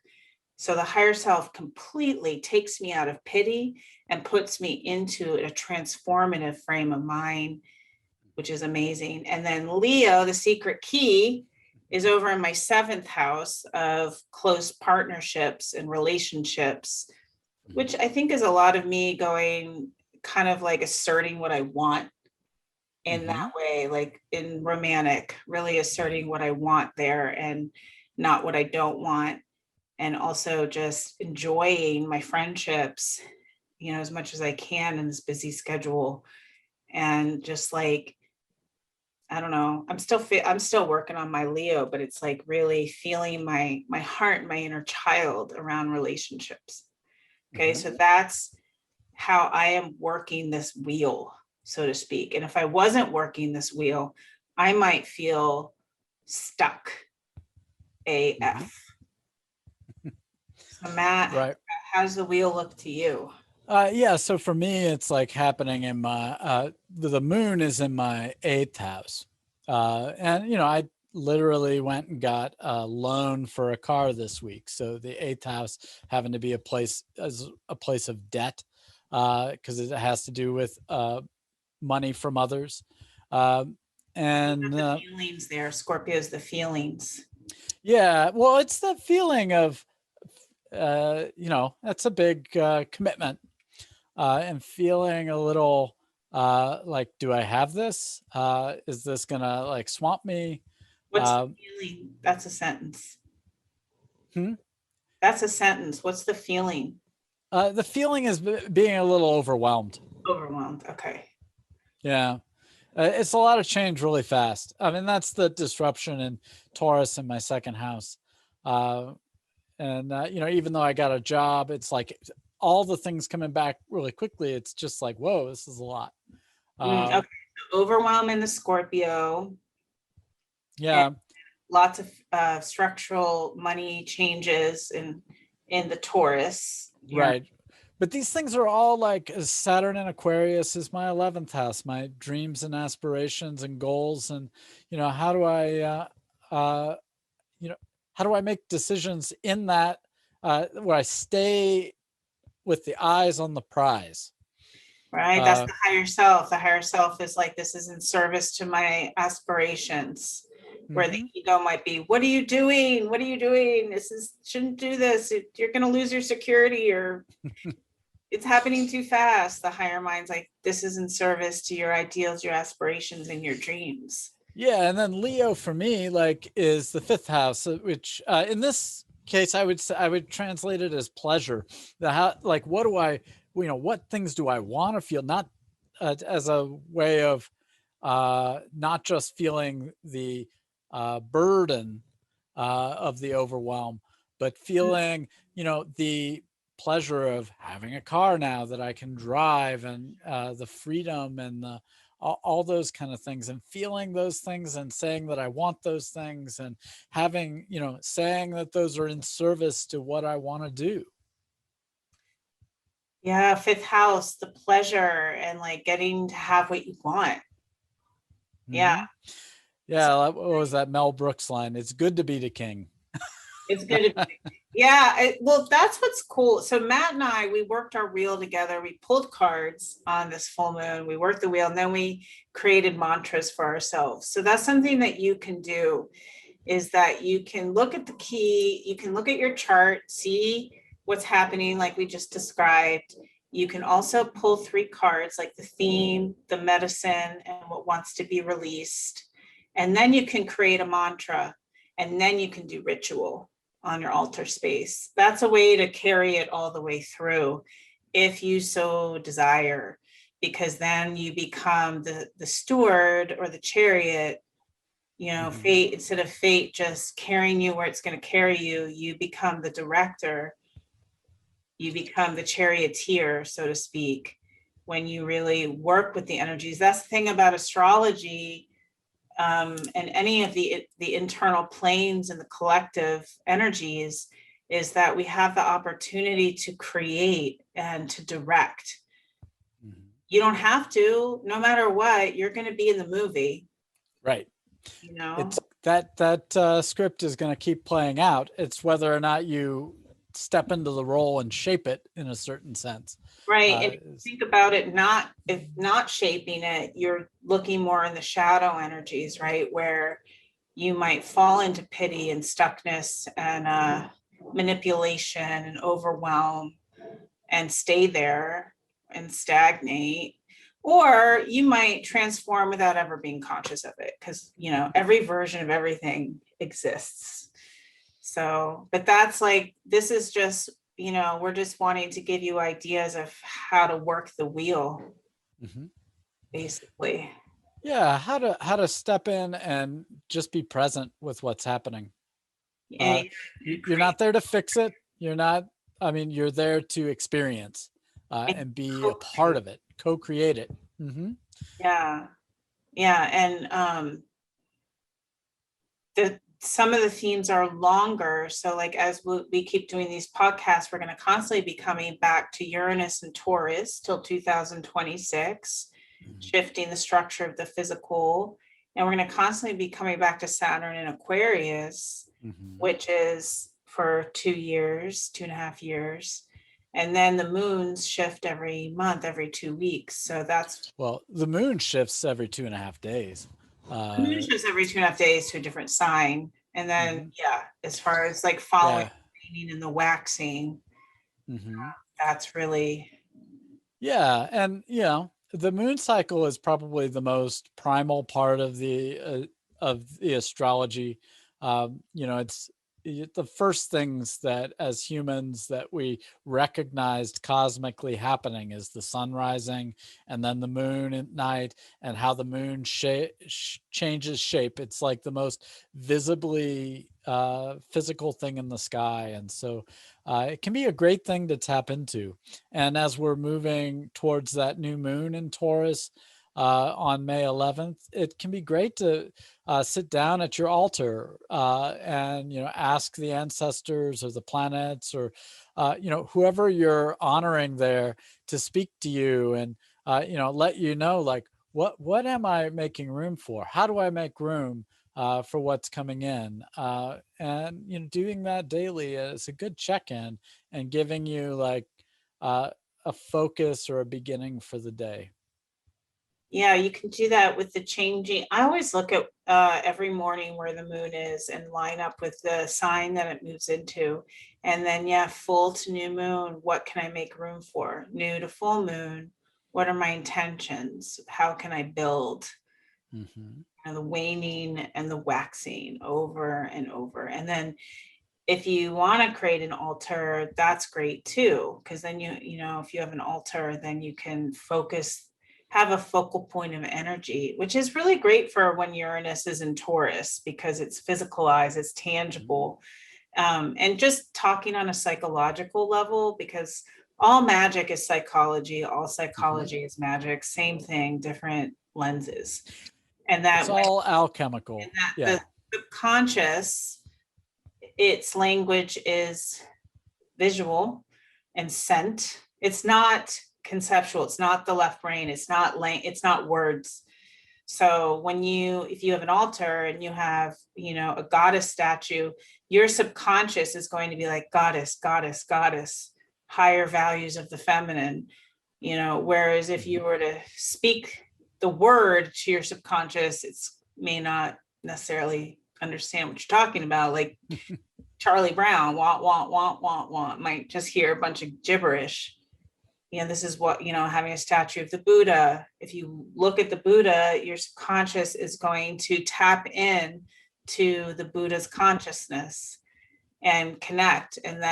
Speaker 1: So the higher self completely takes me out of pity and puts me into a transformative frame of mind, which is amazing. And then Leo, the secret key, is over in my seventh house of close partnerships and relationships, which I think is a lot of me going kind of like asserting what I want in
Speaker 2: Mm-hmm.
Speaker 1: that way, like in romantic, really asserting what I want there and not what I don't want. And also just enjoying my friendships, as much as I can in this busy schedule. And just like, I don't know, I'm still working on my Leo, but it's like really feeling my heart, my inner child around relationships. Okay.
Speaker 2: Mm-hmm.
Speaker 1: So that's how I am working this wheel, so to speak. And if I wasn't working this wheel, I might feel stuck
Speaker 2: Mm-hmm.
Speaker 1: AF. So Matt,
Speaker 2: Right.
Speaker 1: how does the wheel look to you?
Speaker 2: Yeah, so for me, it's like happening in my the moon is in my eighth house, and literally went and got a loan for a car this week. So the eighth house having to be a place of debt, because it has to do with money from others. And
Speaker 1: The feelings there, Scorpio's the feelings.
Speaker 2: yeah, well, it's the feeling of, that's a big commitment, and feeling a little like, do I have this? Is this gonna like swamp me?
Speaker 1: What's the feeling? That's a sentence.
Speaker 2: Hmm?
Speaker 1: That's a sentence. What's the feeling?
Speaker 2: The feeling is being a little overwhelmed.
Speaker 1: Overwhelmed. Okay.
Speaker 2: Yeah. It's a lot of change really fast. I mean, that's the disruption in Taurus in my second house. And even though I got a job, it's like all the things coming back really quickly. It's just like, whoa, this is a lot.
Speaker 1: Okay. So overwhelm in the Scorpio.
Speaker 2: Yeah.
Speaker 1: Lots of structural money changes in the Taurus.
Speaker 2: Right. But these things are all like, Saturn in Aquarius is my 11th house, my dreams and aspirations and goals. And, how do I make decisions in that, where I stay with the eyes on the prize?
Speaker 1: Right. That's the higher self. The higher self is like, this is in service to my aspirations. Where the ego might be, what are you doing? What are you doing? Shouldn't do this. You're going to lose your security, or it's happening too fast. The higher mind's like, this is in service to your ideals, your aspirations, and your dreams.
Speaker 2: Yeah. And then Leo for me, like, is the fifth house, which in this case, I would translate it as pleasure. What things do I want to feel? Not as a way of not just feeling the burden of the overwhelm, but feeling, the pleasure of having a car now that I can drive, and the freedom and all those kind of things, and feeling those things and saying that I want those things, and having, saying that those are in service to what I want to do.
Speaker 1: Yeah, fifth house, the pleasure and like getting to have what you want. Yeah.
Speaker 2: Mm-hmm. Yeah, what was that Mel Brooks line? It's good to be the king.
Speaker 1: It's good to be. Yeah, well, that's what's cool. So Matt and I, we worked our wheel together. We pulled cards on this full moon. We worked the wheel, and then we created mantras for ourselves. So that's something that you can do, is that you can look at the key, you can look at your chart, see what's happening like we just described. You can also pull 3 cards, like the theme, the medicine, and what wants to be released. And then you can create a mantra, and then you can do ritual on your altar space. That's a way to carry it all the way through, if you so desire, because then you become the steward or the chariot. Fate, instead of fate just carrying you where it's going to carry you, you become the director. You become the charioteer, so to speak, when you really work with the energies. That's the thing about astrology, and any of the internal planes and the collective energies, is that we have the opportunity to create and to direct. You don't have to, no matter what, you're going to be in the movie.
Speaker 2: Right. It's that script is going to keep playing out. It's whether or not you step into the role and shape it in a certain sense.
Speaker 1: Right. And think about it, if not shaping it, you're looking more in the shadow energies, right? Where you might fall into pity and stuckness and manipulation and overwhelm and stay there and stagnate. Or you might transform without ever being conscious of it, because, every version of everything exists. So, but that's like, this is just, we're just wanting to give you ideas of how to work the wheel, basically.
Speaker 2: Yeah, how to step in and just be present with what's happening. You're not there to fix it. You're there to experience and be a part of it, co-create it.
Speaker 1: Yeah. And some of the themes are longer. So like, as we keep doing these podcasts, we're going to constantly be coming back to Uranus and Taurus till 2026, shifting the structure of the physical And we're going to constantly be coming back to Saturn in Aquarius, which is for 2 years, 2.5 years. And then the moons shift every month, every 2 weeks. So that's,
Speaker 2: well, the moon shifts every 2.5 days.
Speaker 1: the moon shifts every 2.5 days to a different sign. And then, yeah, as far as like following
Speaker 2: Yeah.
Speaker 1: the waning and the waxing, that's really,
Speaker 2: Yeah, and the moon cycle is probably the most primal part of the astrology. It's the first things that as humans that we recognized cosmically happening is the sun rising and then the moon at night, and how the moon changes shape. It's like the most visibly physical thing in the sky, and so it can be a great thing to tap into. And as we're moving towards that new moon in Taurus on May 11th, it can be great to sit down at your altar and ask the ancestors or the planets or whoever you're honoring there to speak to you and let you know, like, what am I making room for? How do I make room for what's coming in? And doing that daily is a good check-in and giving you like a focus or a beginning for the day.
Speaker 1: yeah, you can do that with the changing. I always look at every morning where the moon is and line up with the sign that it moves into. And then, yeah, full to new moon, what can I make room for? New to full moon, what are my intentions? How can I build? The waning and the waxing over and over. And then if you want to create an altar, that's great too, because then if you have an altar, then you can have a focal point of energy, which is really great for when Uranus is in Taurus, because it's physicalized, it's tangible. And just talking on a psychological level, because all magic is psychology, all psychology is magic, same thing, different lenses. And that
Speaker 2: it's all alchemical.
Speaker 1: the subconscious, its language is visual and scent. It's not conceptual. It's not the left brain. It's not words. So if you have an altar and you have, a goddess statue, your subconscious is going to be like goddess, goddess, goddess, higher values of the feminine, whereas if you were to speak the word to your subconscious, it's may not necessarily understand what you're talking about. Like Charlie Brown, want, might just hear a bunch of gibberish. This is what, having a statue of the Buddha. If you look at the Buddha, your subconscious is going to tap in to the Buddha's consciousness and connect. And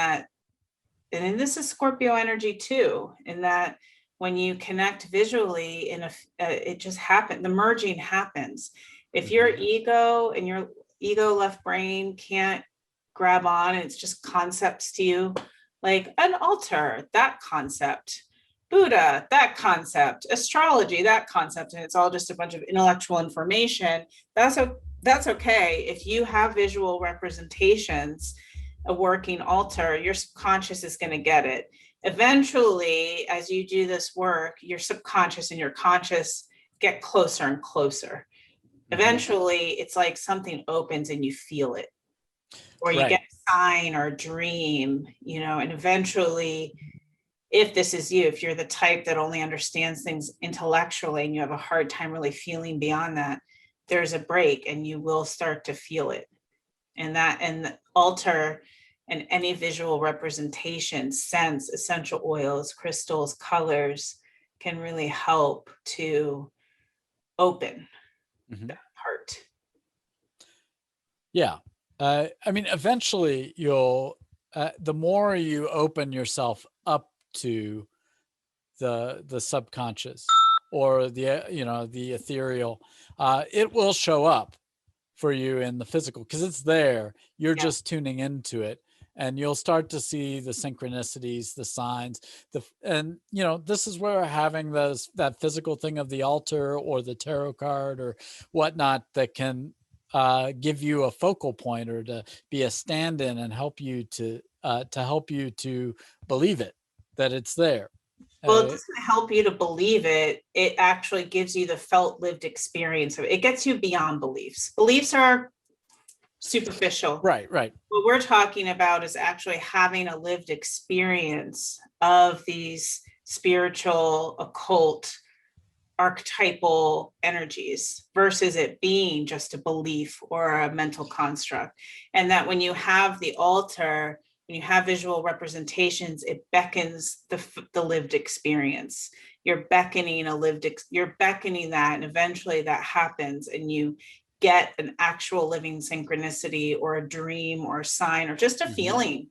Speaker 1: this is Scorpio energy too, in that when you connect visually it just happens, the merging happens. If your ego and your ego left brain can't grab on, and it's just concepts to you, like an altar, that concept, Buddha, that concept, astrology, that concept, and it's all just a bunch of intellectual information, that's okay. If you have visual representations, a working altar, your subconscious is going to get it. Eventually, as you do this work, your subconscious and your conscious get closer and closer. Eventually, it's like something opens and you feel it, or you get a sign or a dream, and eventually, if this is you, if you're the type that only understands things intellectually and you have a hard time really feeling beyond that, there's a break and you will start to feel it. And the altar and any visual representation, scents, essential oils, crystals, colors can really help to open that part.
Speaker 2: Yeah. Eventually you'll, the more you open yourself up to the subconscious or the ethereal, it will show up for you in the physical because it's there. You're just tuning into it, and you'll start to see the synchronicities, the signs, this is where having that physical thing of the altar or the tarot card or whatnot that can give you a focal point or to be a stand-in and help you to believe it, that it's there.
Speaker 1: Well, it doesn't help you to believe it. It actually gives you the felt lived experience of it. It gets you beyond beliefs. Beliefs are superficial.
Speaker 2: Right.
Speaker 1: What we're talking about is actually having a lived experience of these spiritual, occult, archetypal energies versus it being just a belief or a mental construct. And that when you have the altar, when you have visual representations, it beckons the lived experience. You're beckoning you're beckoning that, and eventually that happens, and you get an actual living synchronicity or a dream or a sign or just a feeling.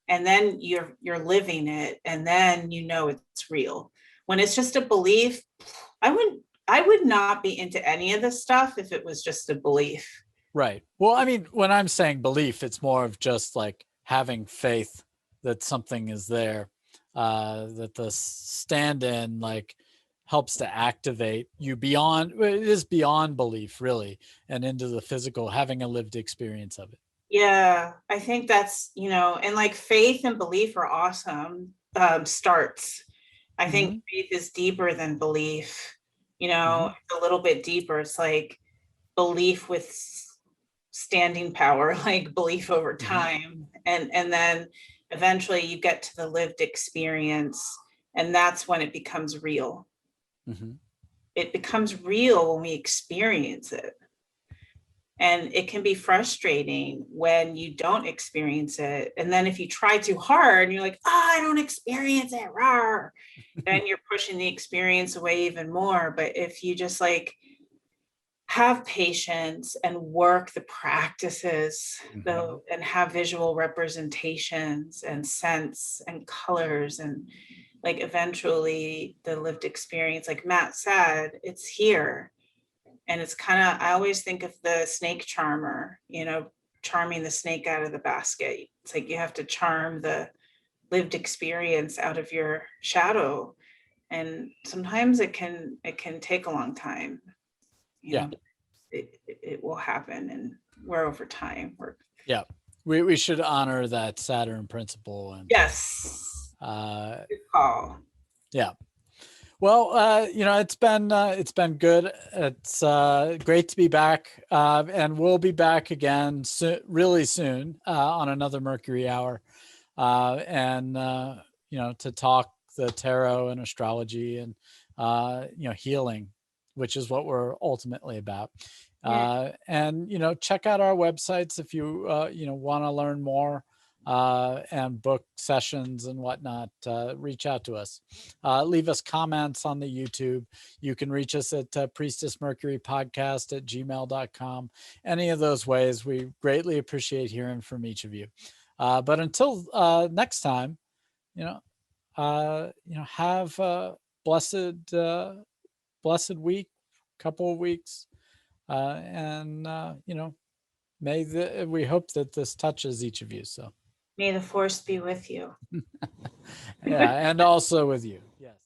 Speaker 1: And then you're living it, and then you know it's real. When it's just a belief, I would not be into any of this stuff if it was just a belief.
Speaker 2: Right. Well, I mean, when I'm saying belief, it's more of just like having faith that something is there, that the stand-in like helps to activate you beyond, it is beyond belief really, and into the physical, having a lived experience of it.
Speaker 1: Yeah, I think that's, and like faith and belief are awesome starts. I think faith is deeper than belief, a little bit deeper. It's like belief with standing power, like belief over time. And then eventually you get to the lived experience, and that's when it becomes real. It becomes real when we experience it. And it can be frustrating when you don't experience it. And then if you try too hard and you're like, I don't experience it, rawr, then you're pushing the experience away even more. But if you just like have patience and work the practices, and have visual representations and sense and colors, and like eventually the lived experience, like Matt said, it's here. And it's kind of, I always think of the snake charmer, charming the snake out of the basket. It's like you have to charm the lived experience out of your shadow. And sometimes it can take a long time. It will happen, and we're over time.
Speaker 2: We should honor that Saturn principle. And
Speaker 1: yes, good call.
Speaker 2: Yeah. Well, it's been good. It's great to be back, and we'll be back again really soon on another Mercury Hour, and to talk the tarot and astrology and healing, which is what we're ultimately about. And check out our websites if you want to learn more. And book sessions and whatnot, reach out to us. Leave us comments on the YouTube. You can reach us at priestessmercurypodcast@gmail.com. Any of those ways, we greatly appreciate hearing from each of you. But until next time, have a blessed week, couple of weeks, and we hope that this touches each of you. So.
Speaker 1: May the force be with you.
Speaker 2: Yeah, and also with you. Yes.